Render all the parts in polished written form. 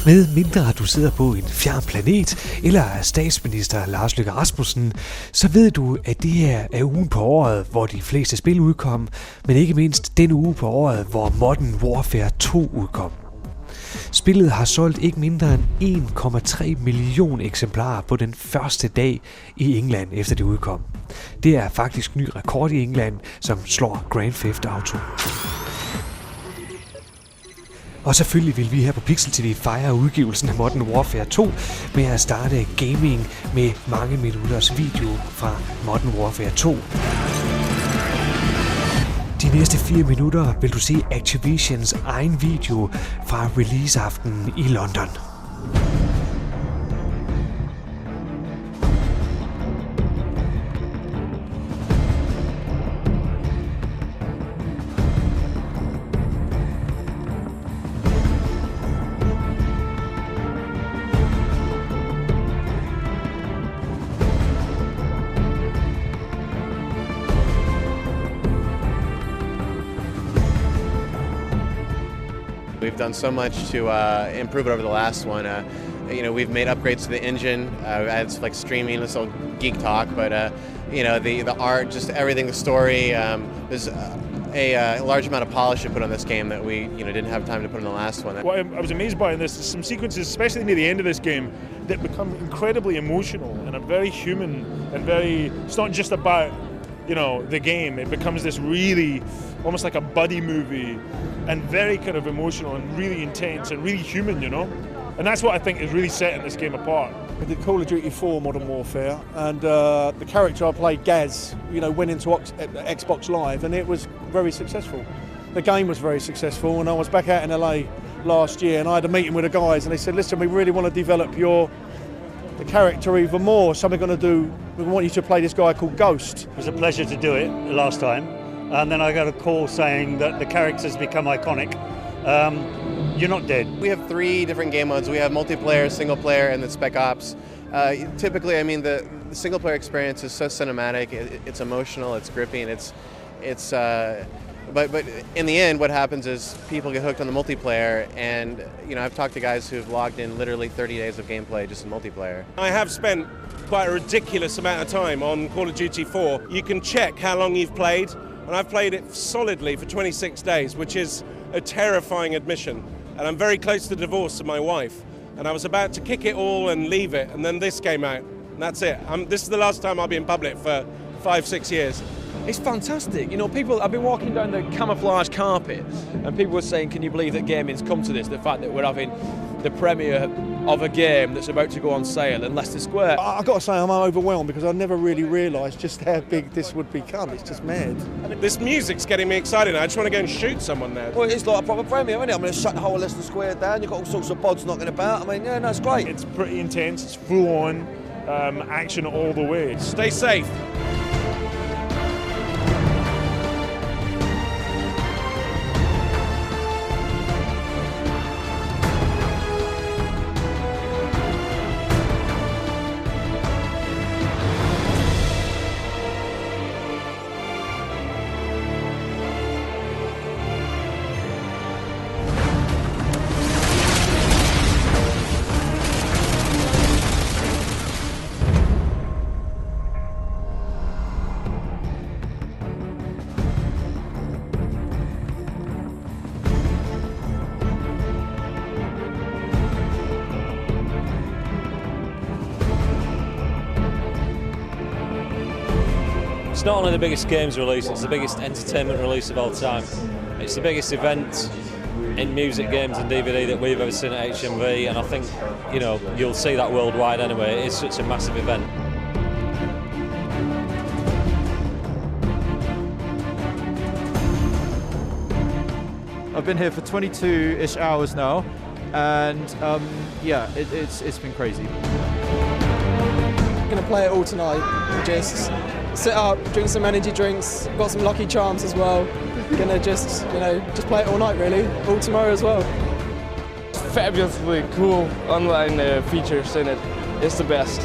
Med mindre du sidder på en fjern planet, eller er statsminister Lars Løkke Rasmussen, så ved du, at det her er ugen på året, hvor de fleste spil udkom, men ikke mindst den uge på året, hvor Modern Warfare 2 udkom. Spillet har solgt ikke mindre end 1,3 million eksemplarer på den første dag i England, efter det udkom. Det er faktisk ny rekord i England, som slår Grand Theft Auto. Og selvfølgelig vil vi her på Pixel TV fejre udgivelsen af Modern Warfare 2 med at starte gaming med mange minutters video fra Modern Warfare 2. De næste 4 minutter vil du se Activisions egen video fra releaseaftenen i London. We've done so much to improve it over the last one. We've made upgrades to the engine. It's like streaming, this old geek talk, but the art, just everything, the story. There's a large amount of polish to put on this game that we didn't have time to put in the last one. What I was amazed by in this is some sequences, especially near the end of this game, that become incredibly emotional and are very human and very. It's not just about the game. It becomes this really almost like a buddy movie, and very kind of emotional and really intense and really human, And that's what I think is really setting this game apart. I did Call of Duty 4 Modern Warfare, and the character I played, Gaz, went into Xbox Live, and it was very successful. The game was very successful, and I was back out in LA last year, and I had a meeting with the guys, and they said, listen, we really want to develop the character even more, so we want you to play this guy called Ghost. It was a pleasure to do it the last time, and then I got a call saying that the character's become iconic. You're not dead. We have 3 different game modes. We have multiplayer, single player, and then Spec Ops. Typically, the single player experience is so cinematic. It's emotional. It's gripping. But in the end, what happens is people get hooked on the multiplayer, and I've talked to guys who've logged in literally 30 days of gameplay just in multiplayer. I have spent quite a ridiculous amount of time on Call of Duty 4. You can check how long you've played, and I've played it solidly for 26 days, which is a terrifying admission. And I'm very close to divorce with my wife, and I was about to kick it all and leave it, and then this came out, and that's it. This is the last time I'll be in public for 5-6 years. It's fantastic. I've been walking down the camouflage carpet, and people were saying, can you believe that gaming's come to this? The fact that we're having the premiere of a game that's about to go on sale in Leicester Square. I've got to say I'm overwhelmed because I never really realised just how big this would become. It's just mad. This music's getting me excited. I just want to go and shoot someone there. Well, it's like a proper premiere, isn't it? I'm going to shut the whole Leicester Square down. You've got all sorts of pods knocking about. It's great. It's pretty intense. It's full on action all the way. Stay safe. It's not only the biggest games release, it's the biggest entertainment release of all time. It's the biggest event in music, games and DVD that we've ever seen at HMV, and I think, you'll see that worldwide anyway. It is such a massive event. I've been here for 22-ish hours now, and it's been crazy. I'm going to play it all tonight and just sit up, drink some energy drinks, got some Lucky Charms as well. Going to just play it all night really, all tomorrow as well. Fabulously cool online features in it. It's the best.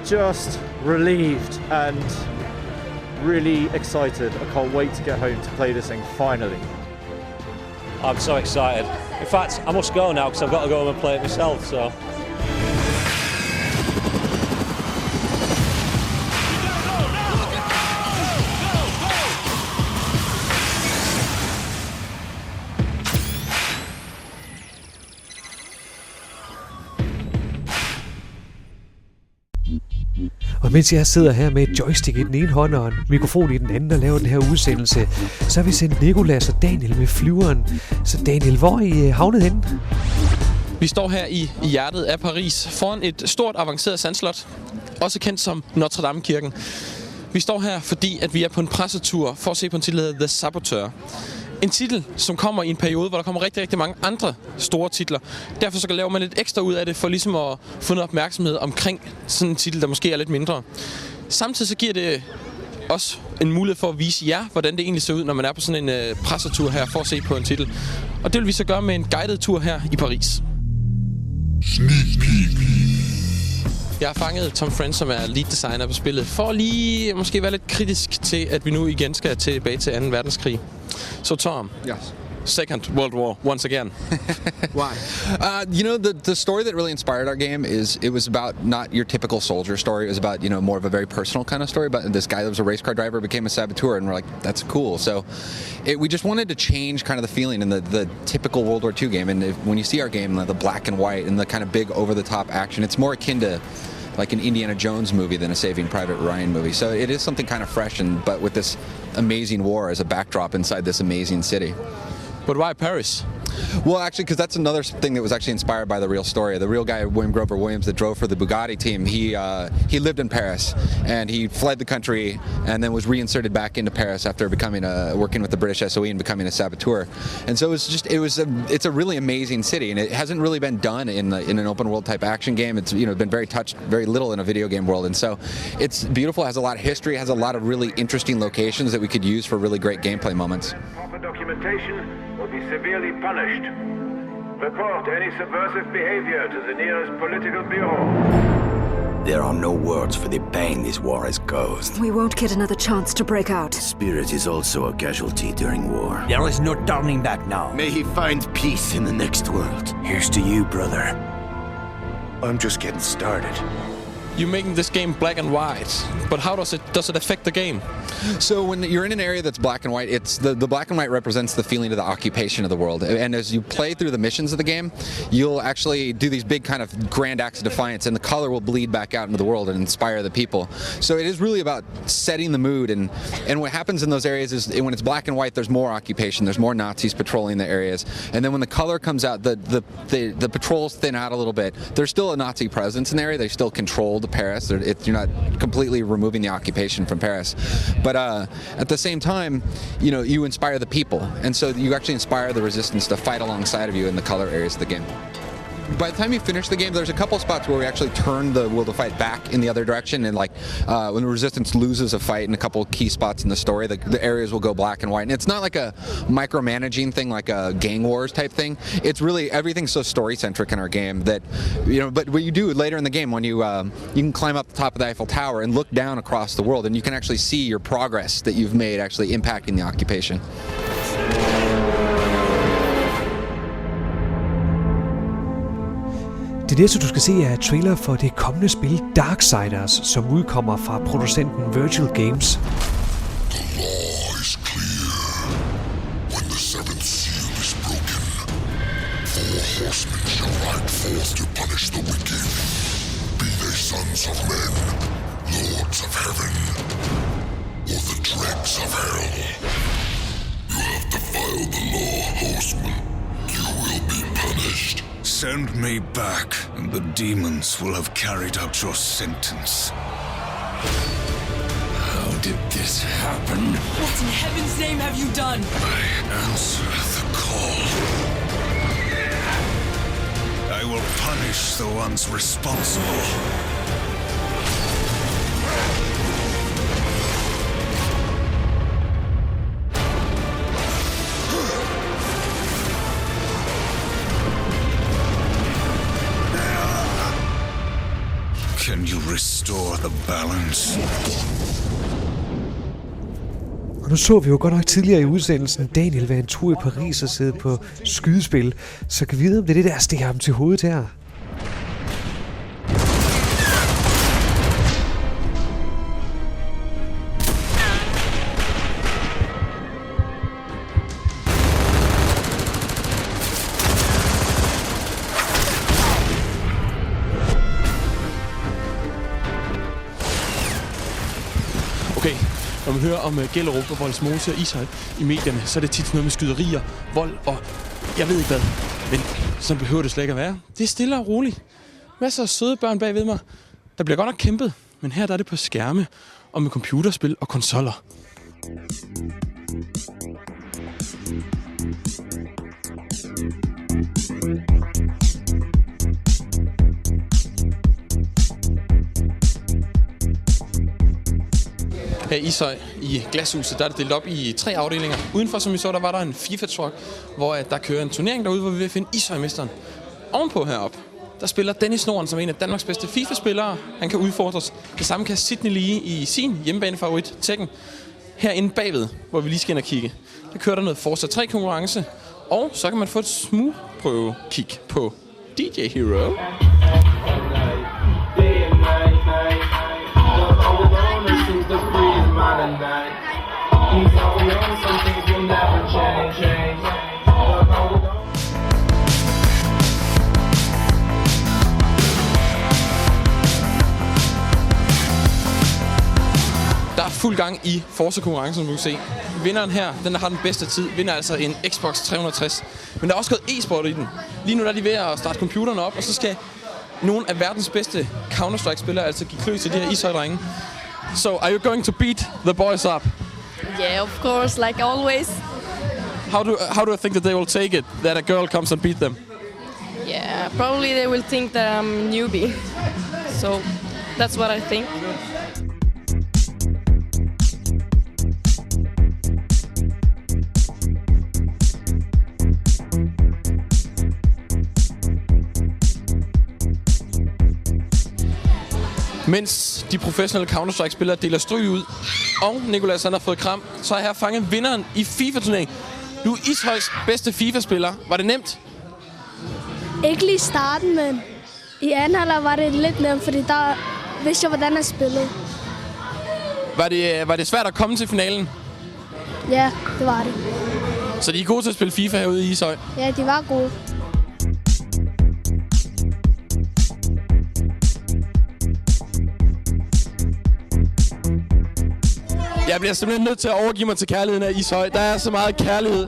Just relieved and really excited. I can't wait to get home to play this thing finally. I'm so excited. In fact, I must go now because I've got to go home and play it myself, so... Og mens jeg sidder her med et joystick i den ene hånd og en mikrofon i den anden og laver den her udsendelse, så har vi sendt Nicolas og Daniel med flyveren. Så Daniel, hvor er I havnet henne? Vi står her i hjertet af Paris, foran et stort avanceret sandslot, også kendt som Notre Dame-kirken. Vi står her, fordi at vi er på en pressetur for at se på en titel, der hedder The Saboteur. En titel, som kommer i en periode, hvor der kommer rigtig, rigtig mange andre store titler. Derfor så laver man lidt ekstra ud af det, for ligesom at få noget opmærksomhed omkring sådan en titel, der måske er lidt mindre. Samtidig så giver det også en mulighed for at vise jer, hvordan det egentlig ser ud, når man er på sådan en pressetur her, for at se på en titel. Og det vil vi så gøre med en guided tur her i Paris. Jeg har fanget Tom Friend, som er lead designer på spillet, for lige måske være lidt kritisk til, at vi nu igen skal tilbage til 2. verdenskrig. So Tom, yes. Second World War once again. Why? The story that really inspired our game is it was about not your typical soldier story. It was about, more of a very personal kind of story. But this guy that was a race car driver became a saboteur, and we're like, that's cool. So we just wanted to change kind of the feeling in the typical World War II game. And when you see our game, the black and white and the kind of big over-the-top action, it's more akin to like an Indiana Jones movie than a Saving Private Ryan movie. So it is something kind of fresh, but with this amazing war as a backdrop inside this amazing city. But why Paris? Well, actually, because that's another thing that was actually inspired by the real story. The real guy, William Grover Williams, that drove for the Bugatti team, he lived in Paris, and he fled the country and then was reinserted back into Paris after working with the British SOE and becoming a saboteur. And so it's a really amazing city, and it hasn't really been done in an open world type action game. It's been very touched very little in a video game world, and so it's beautiful. It has a lot of history, it has a lot of really interesting locations that we could use for really great gameplay moments. Proper documentation will be severely punished. Report any subversive behavior to the nearest political bureau. There are no words for the pain this war has caused. We won't get another chance to break out. Spirit is also a casualty during war. There is no turning back now. May he find peace in the next world. Here's to you, brother. I'm just getting started. You're making this game black and white, but how does it affect the game? So when you're in an area that's black and white, it's the black and white represents the feeling of the occupation of the world. And as you play through the missions of the game, you'll actually do these big kind of grand acts of defiance, and the color will bleed back out into the world and inspire the people. So it is really about setting the mood, and what happens in those areas is when it's black and white, there's more occupation, there's more Nazis patrolling the areas, and then when the color comes out, the patrols thin out a little bit. There's still a Nazi presence in the area. They still control Paris. You're not completely removing the occupation from Paris, but at the same time, you inspire the people, and so you actually inspire the resistance to fight alongside of you in the color areas of the game. By the time you finish the game, there's a couple spots where we actually turn the will to fight back in the other direction, and when the resistance loses a fight in a couple key spots in the story, the areas will go black and white. And it's not like a micromanaging thing, like a gang wars type thing. It's really everything's so story centric in our game that But what you do later in the game, when you can climb up the top of the Eiffel Tower and look down across the world, and you can actually see your progress that you've made actually impacting the occupation. Det næste, du skal se, er et trailer for det kommende spil Darksiders, som udkommer fra producenten Virtual Games. The law is clear. When the seventh seal is broken, 4 horsemen shall ride forth to punish the wicked. Be they sons of men, lords of heaven, or the dregs of hell. You have defiled the law, horsemen. You will be punished. Send me back, and the demons will have carried out your sentence. How did this happen? What in heaven's name have you done? I answer the call. I will punish the ones responsible. Can you restore the balance? Og nu så vi jo godt nok tidligere i udsendelsen Daniel være en tur i Paris og sidde på skydespil, så kan vi vide, om det er det, der stikker ham til hovedet her. Okay, når man hører om Gellerup og Vollsmose og Ishøj i medierne, så er det tit noget med skyderier, vold og jeg ved ikke hvad. Men sådan behøver det slet ikke at være. Det er stille og roligt. Masser af søde børn bagved mig. Der bliver godt nok kæmpet, men her der er det på skærme og med computerspil og konsoller. Her i Ishøj, i Glashuset, der er det delt op i 3 afdelinger. Udenfor, som vi så, der var der en FIFA-truck, hvor der kører en turnering derude, hvor vi vil finde Ishøj-mesteren. Ovenpå heroppe, der spiller Dennis Norden som en af Danmarks bedste FIFA-spillere. Han kan udfordres. Det samme kan Sidney lige i sin hjemmebanefavorit, Tekken. Herinde bagved, hvor vi lige skal ind og kigge, der kører der noget Forza 3-konkurrence. Og så kan man få et smugprøve-kig på DJ Hero. Der er fuld gang i Forza-konkurrencen, som du kan se. Vinderen her, den der har den bedste tid, vinder altså en Xbox 360. Men der er også gået e-sport i den. Lige nu er de ved at starte computeren op, og så skal nogle af verdens bedste Counter-Strike-spillere altså give klø til de her Ishøj-drenge. So, are you going to beat the boys up? Yeah, of course, like always. How do you think that they will take it, that a girl comes and beat them? Yeah, probably they will think that I'm a newbie. So, that's what I think. Mens de professionelle Counter-Strike-spillere deler stryg ud, og Nicolas han har fået kram, så er jeg her fanget vinderen i FIFA-turnering. Du er Ishøjs bedste FIFA-spiller. Var det nemt? Ikke lige i starten, men i anden halvleg var det lidt nemt, fordi der vidste jeg, hvordan jeg spillede. Var det svært at komme til finalen? Ja, det var det. Så de er gode til at spille FIFA herude i Ishøj? Ja, de var gode. Jeg bliver simpelthen nødt til at overgive mig til kærligheden af Ishøj. Der er så meget kærlighed.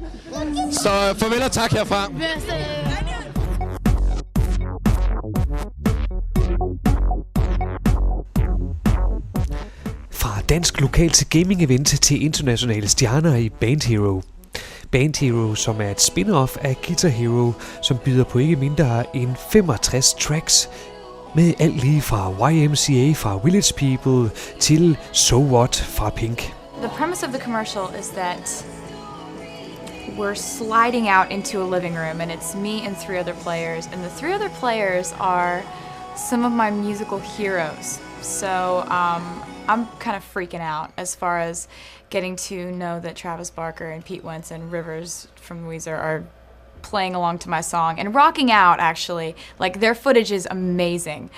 Så farvel og tak herfra. Fra dansk lokal til gaming-event til internationale stjerner i Band Hero. Band Hero, som er et spin-off af Guitar Hero, som byder på ikke mindre end 65 tracks, med alt lige fra YMCA fra Village People til So What fra Pink. The premise of the commercial is that we're sliding out into a living room and it's me and 3 other players, and the 3 other players are some of my musical heroes. So I'm kind of freaking out as far as getting to know that Travis Barker and Pete Wentz and Rivers from Weezer are playing along to my song and rocking out, actually. Like, their footage is amazing.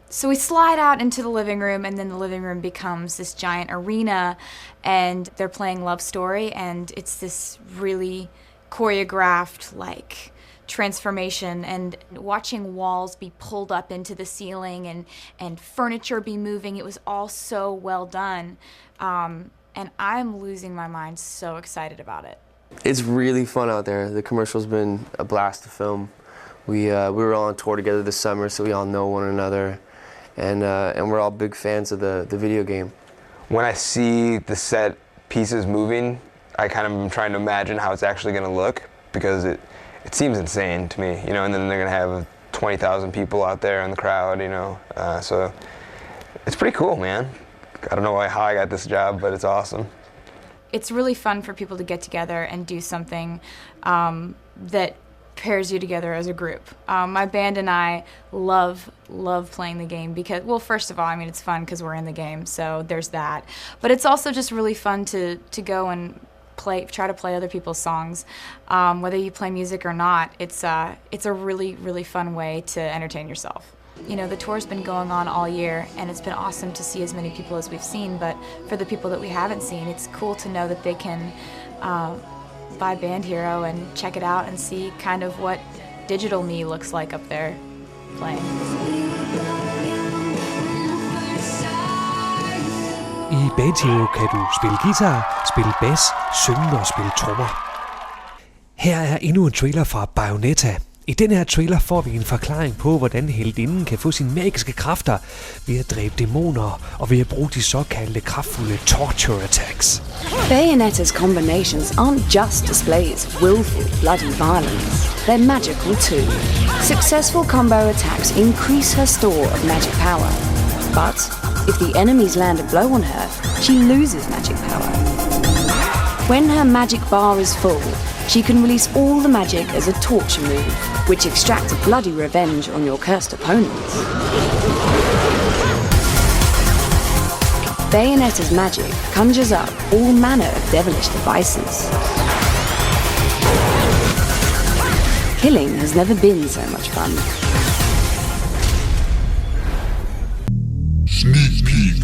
So we slide out into the living room, and then the living room becomes this giant arena, and they're playing Love Story, and it's this really choreographed, like, transformation, and watching walls be pulled up into the ceiling and furniture be moving. It was all so well done. And I'm losing my mind, so excited about it. It's really fun out there. The commercial's been a blast to film. We were all on tour together this summer, so we all know one another, and we're all big fans of the video game. When I see the set pieces moving, I kind of am trying to imagine how it's actually going to look, because it seems insane to me, you know. And then they're going to have 20,000 people out there in the crowd, you know. So it's pretty cool, man. I don't know how I got this job, but it's awesome. It's really fun for people to get together and do something that pairs you together as a group. My band and I love playing the game because, well, first of all, I mean, it's fun because we're in the game, so there's that. But it's also just really fun to go and try to play other people's songs. Whether you play music or not, it's a really, really fun way to entertain yourself. You know, the tour's been going on all year, and it's been awesome to see as many people as we've seen, but for the people that we haven't seen, it's cool to know that they can buy Band Hero and check it out and see kind of what digital me looks like up there playing. I Band Hero kan du spille guitar, spille bass, synge og spille trommer. Her er endnu en trailer fra Bayonetta. I den her trailer får vi en forklaring på, hvordan heltinden kan få sine magiske kræfter ved at dræbe dæmoner og ved at bruge de såkaldte kraftfulde torture attacks. Bayonetta's combinations aren't just displays of willful, bloody violence. They're magical too. Successful combo attacks increase her store of magic power. But if the enemies land a blow on her, she loses magic power. When her magic bar is full, she can release all the magic as a torture move, which extracts a bloody revenge on your cursed opponents. Bayonetta's magic conjures up all manner of devilish devices. Killing has never been so much fun. Sneak peek.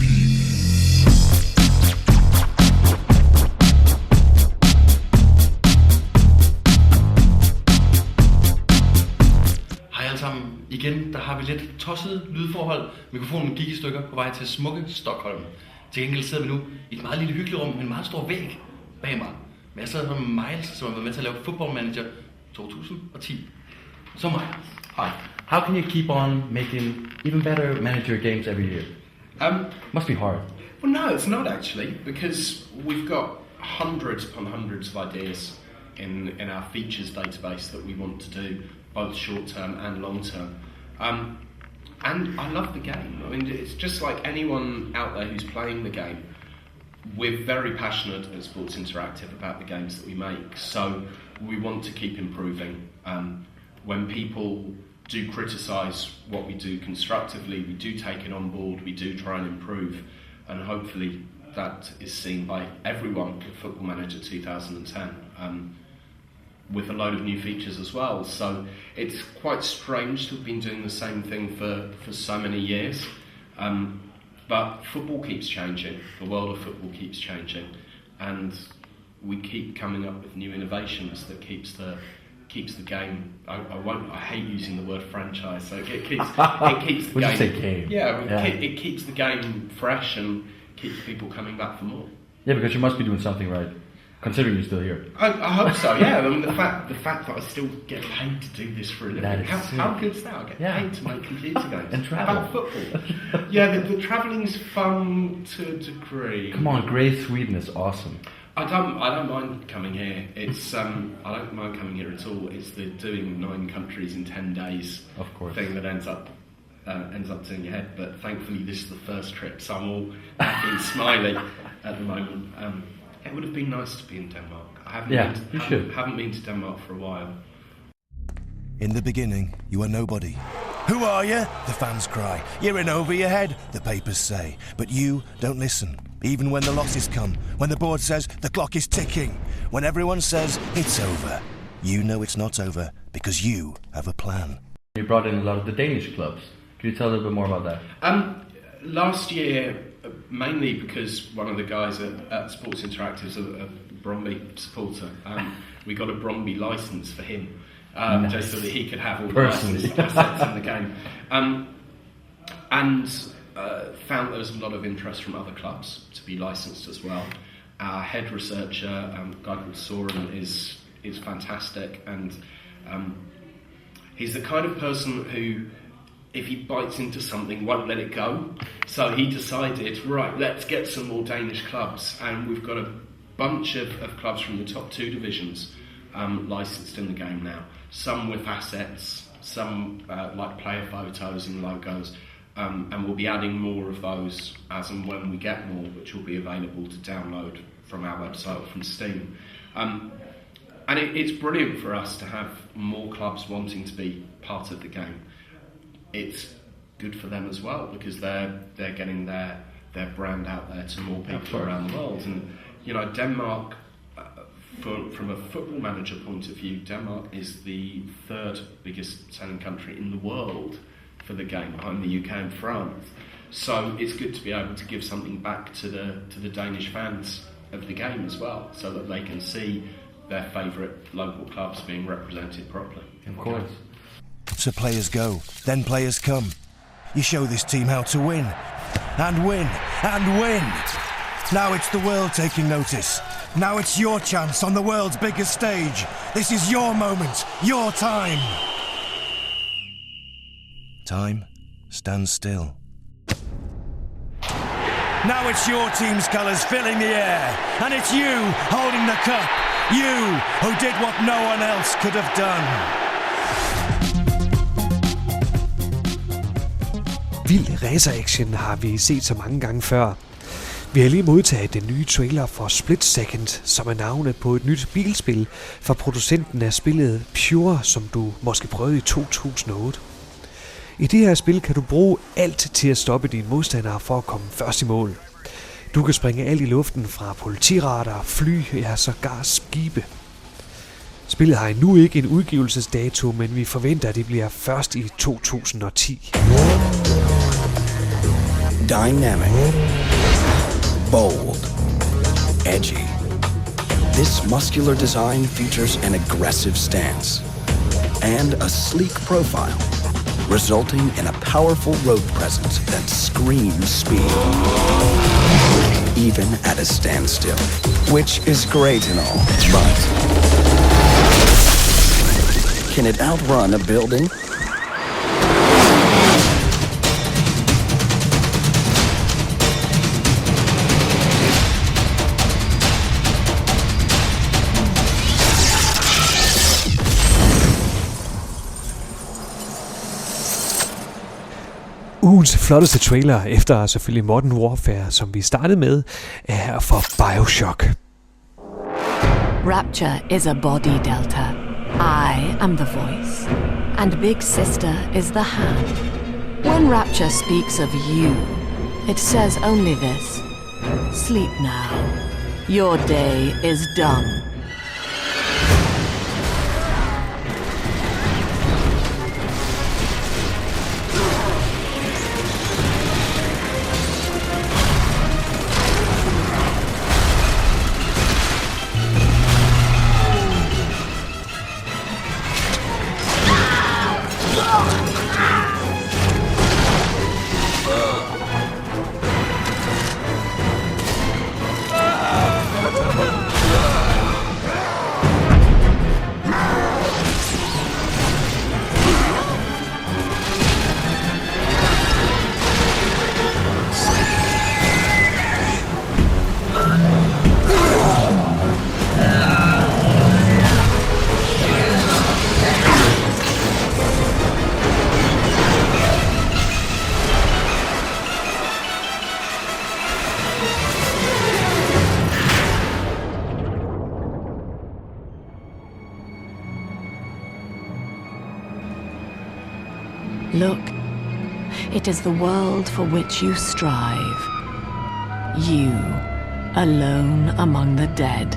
Igen, der har vi lidt tosset lydforhold. Mikrofonen gik i stykker på vej til smukke Stockholm. Til gengæld sidder vi nu i et meget lille hyggeligt rum med en meget stor væg bag mig. Men jeg sidder med Miles, som har været med til at lave Football Manager 2010. Så Miles, hi. How can you keep on making even better manager games every year? Must be hard. Well, no, it's not actually, because we've got hundreds upon hundreds of ideas in our features database that we want to do, both short term and long term. And I love the game. I mean, it's just like anyone out there who's playing the game. We're very passionate at Sports Interactive about the games that we make, so we want to keep improving. When people do criticise what we do constructively, we do take it on board, we do try and improve, and hopefully that is seen by everyone at Football Manager 2010. With a load of new features as well, so it's quite strange to have been doing the same thing for so many years. But football keeps changing, the world of football keeps changing, and we keep coming up with new innovations that keeps the game. I hate using the word franchise, so it keeps the Would game. you say game? Yeah, it keeps the game fresh and keeps people coming back for more. Yeah, because you must be doing something right. Considering you're still here. I hope so, yeah. I mean, the fact that I still get paid to do this for a living. How good is that? I get paid to make computer games. And travel. About football. Yeah, the travelling's fun to a degree. Come on, Grey Sweden is awesome. I don't mind coming here. It's I don't mind coming here at all. It's the doing 9 countries in 10 days thing that ends up doing your head. But thankfully, this is the first trip, so I'm all happy and smiley at the moment. It would have been nice to be in Denmark. I haven't been to Denmark for a while. In the beginning, you are nobody. Who are you? The fans cry. You're in over your head, the papers say. But you don't listen. Even when the losses come, when the board says the clock is ticking, when everyone says it's over, you know it's not over because you have a plan. You brought in a lot of the Danish clubs. Can you tell a little bit more about that? Last year, mainly because one of the guys at Sports Interactive is a Bromby supporter, we got a Bromby licence for him, just so that he could have all the licensed assets in the game. And found there was a lot of interest from other clubs to be licensed as well. Our head researcher, a guy called Soren, is fantastic, and he's the kind of person who, if he bites into something, won't let it go. So he decided, right, let's get some more Danish clubs, and we've got a bunch of clubs from the top 2 divisions licensed in the game now. Some with assets, some like player photos and logos, and we'll be adding more of those as and when we get more, which will be available to download from our website or from Steam. And it's brilliant for us to have more clubs wanting to be part of the game. It's good for them as well because they're getting their brand out there to more people around the world. And you know, Denmark, from a football manager point of view, Denmark is the third biggest selling country in the world for the game, behind the UK and France. So it's good to be able to give something back to the Danish fans of the game as well, so that they can see their favourite local clubs being represented properly. Of course. So players go, then players come. You show this team how to win, and win, and win. Now it's the world taking notice. Now it's your chance on the world's biggest stage. This is your moment, your time. Time stands still. Now it's your team's colours filling the air, and it's you holding the cup. You who did what no one else could have done. Vild racer-action har vi set så mange gange før. Vi har lige modtaget den nye trailer for Split Second, som er navnet på et nyt bilspil fra producenten af spillet Pure, som du måske prøvede i 2008. I det her spil kan du bruge alt til at stoppe dine modstandere for at komme først i mål. Du kan springe alt i luften fra politiradar, fly, ja sågar skibe. Spillet har endnu ikke en udgivelsesdato, men vi forventer, at det bliver først i 2010. Dynamic. Bold. Edgy. This muscular design features an aggressive stance and a sleek profile, resulting in a powerful road presence that screams speed, even at a standstill, which is great and all, but can it outrun a building? Ugens flotteste trailer, efter selvfølgelig Modern Warfare, som vi startede med, er for BioShock. Rapture is a body delta. I am the voice, and Big Sister is the hand. When Rapture speaks of you, it says only this: sleep now. Your day is done. Look, it is the world for which you strive. You, alone among the dead.